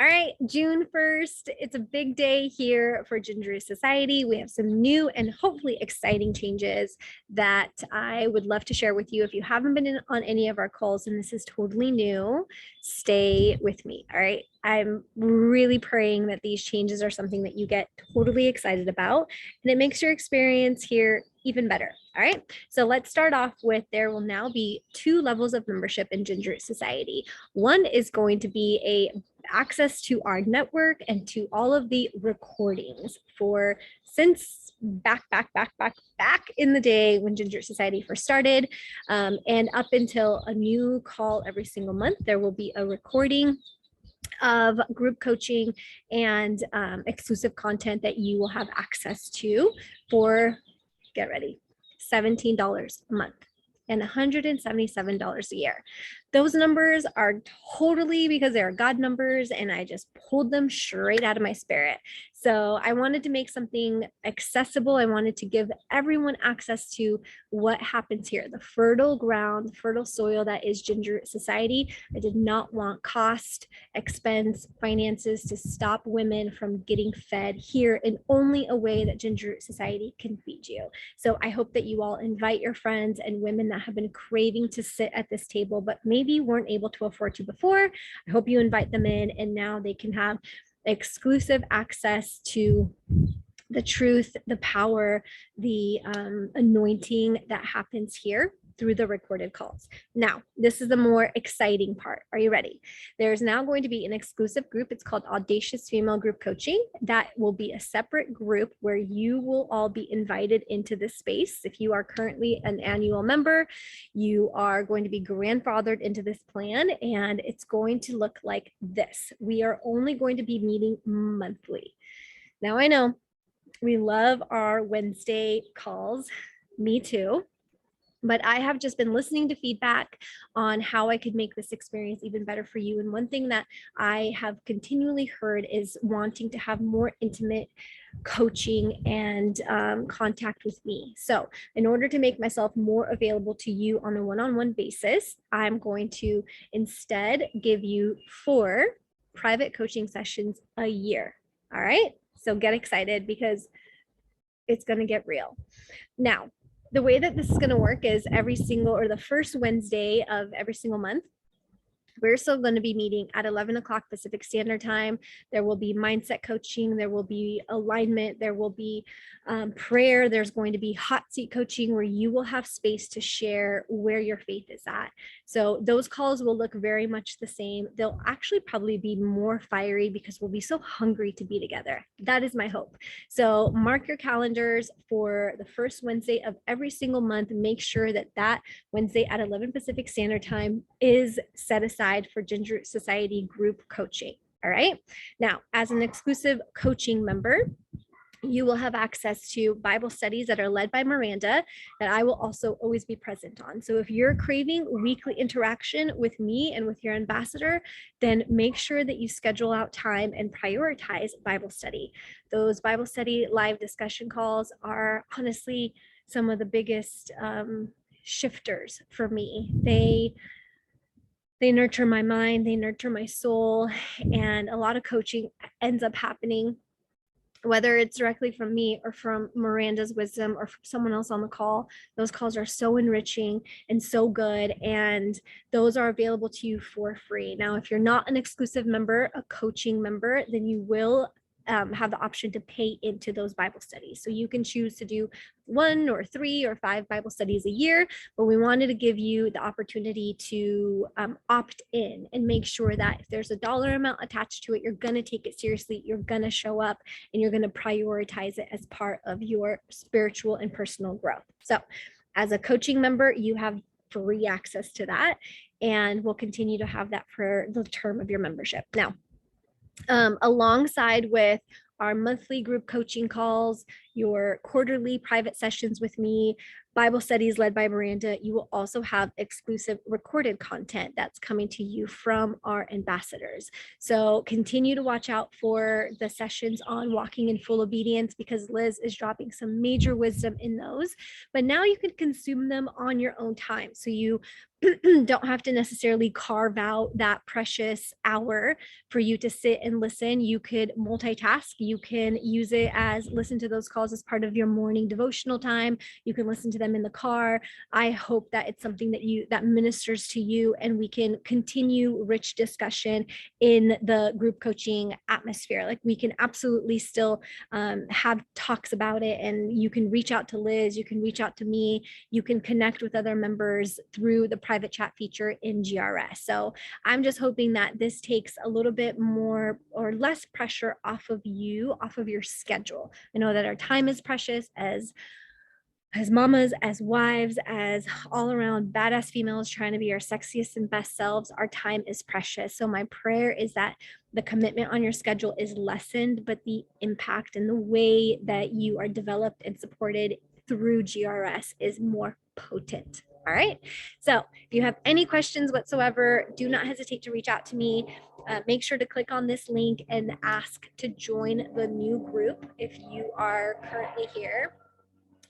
All right, June 1st, it's a big day here for Ginger Society. We have some new and hopefully exciting changes that I would love to share with you. If you haven't been on any of our calls and this is totally new, stay with me, all right? I'm really praying that these changes are something that you get totally excited about and it makes your experience here even better. All right, so let's start off with there will now be 2 levels of membership in Ginger Society. One is going to be a access to our network and to all of the recordings for since back in the day when Ginger Society first started, and up until a new call every single month. There will be a recording of group coaching and exclusive content that you will have access to for, get ready, $17 a month and $177 a year. Those numbers are totally because they are God numbers and I just pulled them straight out of my spirit. So I wanted to make something accessible. I wanted to give everyone access to what happens here, the fertile ground, the fertile soil that is Ginger Society. I did not want cost, expense, finances to stop women from getting fed here in only a way that Ginger Society can feed you. So I hope that you all invite your friends and women that have been craving to sit at this table, but maybe weren't able to afford to before. I hope you invite them in and now they can have exclusive access to the truth, the power, the anointing that happens here through the recorded calls. Now, this is the more exciting part. Are you ready? There's now going to be an exclusive group. It's called Audacious Female Group Coaching. That will be a separate group where you will all be invited into this space. If you are currently an annual member, you are going to be grandfathered into this plan, and it's going to look like this. We are only going to be meeting monthly. Now, I know we love our Wednesday calls. Me too. But I have just been listening to feedback on how I could make this experience even better for you. And one thing that I have continually heard is wanting to have more intimate coaching and contact with me. So in order to make myself more available to you on a one-on-one basis, I'm going to instead give you 4 private coaching sessions a year. All right. So get excited because it's going to get real. Now, the way that this is going to work is every single or the first Wednesday of every single month, we're still going to be meeting at 11 o'clock Pacific Standard Time. There will be mindset coaching. There will be alignment. There will be prayer. There's going to be hot seat coaching where you will have space to share where your faith is at. So those calls will look very much the same. They'll actually probably be more fiery because we'll be so hungry to be together. That is my hope. So mark your calendars for the first Wednesday of every single month. Make sure that that Wednesday at 11 Pacific Standard Time is set aside for Ginger Society group coaching. All right. Now, as an exclusive coaching member, you will have access to Bible studies that are led by Miranda that I will also always be present on. So if you're craving weekly interaction with me and with your ambassador, then make sure that you schedule out time and prioritize Bible study. Those Bible study live discussion calls are honestly some of the biggest shifters for me. They nurture my mind, they nurture my soul, and a lot of coaching ends up happening, whether it's directly from me or from Miranda's wisdom or from someone else on the call. Those calls are so enriching and so good, and those are available to you for free. Now, if you're not an exclusive member, a coaching member, then you will have the option to pay into those Bible studies. So you can choose to do 1 or 3 or 5 Bible studies a year, but we wanted to give you the opportunity to opt in and make sure that if there's a dollar amount attached to it, you're going to take it seriously, you're going to show up, and you're going to prioritize it as part of your spiritual and personal growth. So as a coaching member, you have free access to that, and we'll continue to have that for the term of your membership. Now, alongside with our monthly group coaching calls, your quarterly private sessions with me, Bible studies led by Miranda, you will also have exclusive recorded content that's coming to you from our ambassadors. So continue to watch out for the sessions on walking in full obedience, because Liz is dropping some major wisdom in those. But now you can consume them on your own time. So you don't have to necessarily carve out that precious hour for you to sit and listen. You could multitask. You can use it as listen to those calls as part of your morning devotional time. You can listen to them in the car. I hope that it's something that ministers to you, and we can continue rich discussion in the group coaching atmosphere. Like, we can absolutely still have talks about it, and you can reach out to Liz, you can reach out to me, you can connect with other members through the private chat feature in GRS. So I'm just hoping that this takes a little bit more or less pressure off of you, off of your schedule. I know that our time is precious as mamas, as wives, as all around badass females trying to be our sexiest and best selves. Our time is precious. So my prayer is that the commitment on your schedule is lessened, but the impact and the way that you are developed and supported through GRS is more potent. All right. So if you have any questions whatsoever, do not hesitate to reach out to me. Make sure to click on this link and ask to join the new group if you are currently here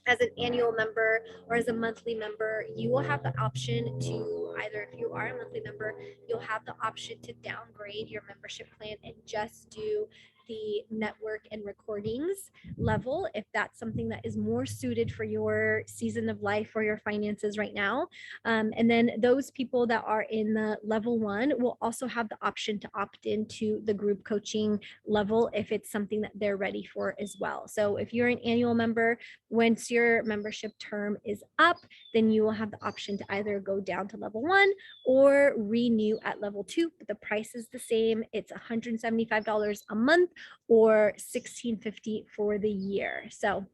as an annual member or as a monthly member. You will have the option to either, if you are a monthly member, you'll have the option to downgrade your membership plan and just do the network and recordings level, if that's something that is more suited for your season of life or your finances right now. And then those people that are in the level 1 will also have the option to opt into the group coaching level if it's something that they're ready for as well. So if you're an annual member, once your membership term is up, then you will have the option to either go down to level 1 or renew at level 2, but the price is the same. It's $175 a month or $16.50 for the year. So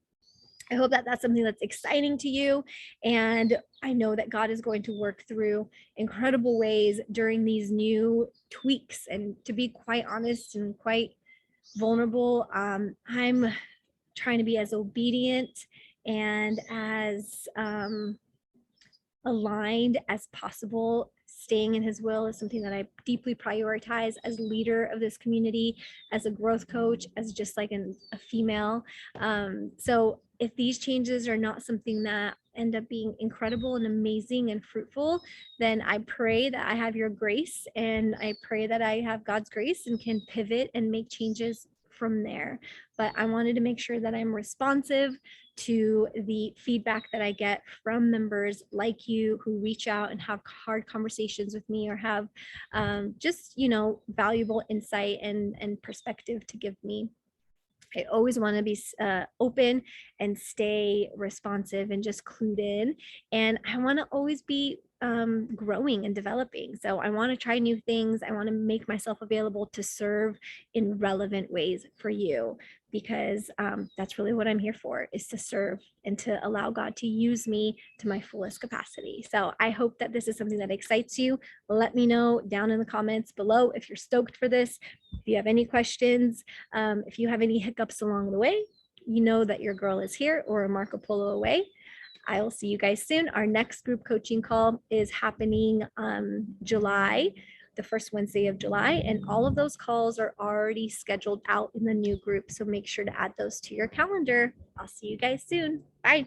I hope that that's something that's exciting to you. And I know that God is going to work through incredible ways during these new tweaks. And to be quite honest and quite vulnerable, I'm trying to be as obedient and as aligned as possible. Staying in his will is something that I deeply prioritize as leader of this community, as a growth coach, as just like a female. So if these changes are not something that end up being incredible and amazing and fruitful, then I pray that I have your grace, and I pray that I have God's grace and can pivot and make changes from there. But I wanted to make sure that I'm responsive to the feedback that I get from members like you who reach out and have hard conversations with me, or have just, valuable insight and perspective to give me. I always want to be open and stay responsive and just clued in. And I want to always be growing and developing. So I want to try new things. I want to make myself available to serve in relevant ways for you, because that's really what I'm here for, is to serve and to allow God to use me to my fullest capacity. So I hope that this is something that excites you. Let me know down in the comments below if you're stoked for this. If you have any questions, if you have any hiccups along the way, you know that your girl is here or a Marco Polo away. I will see you guys soon. Our next group coaching call is happening July, the first Wednesday of July, and all of those calls are already scheduled out in the new group. So make sure to add those to your calendar. I'll see you guys soon. Bye.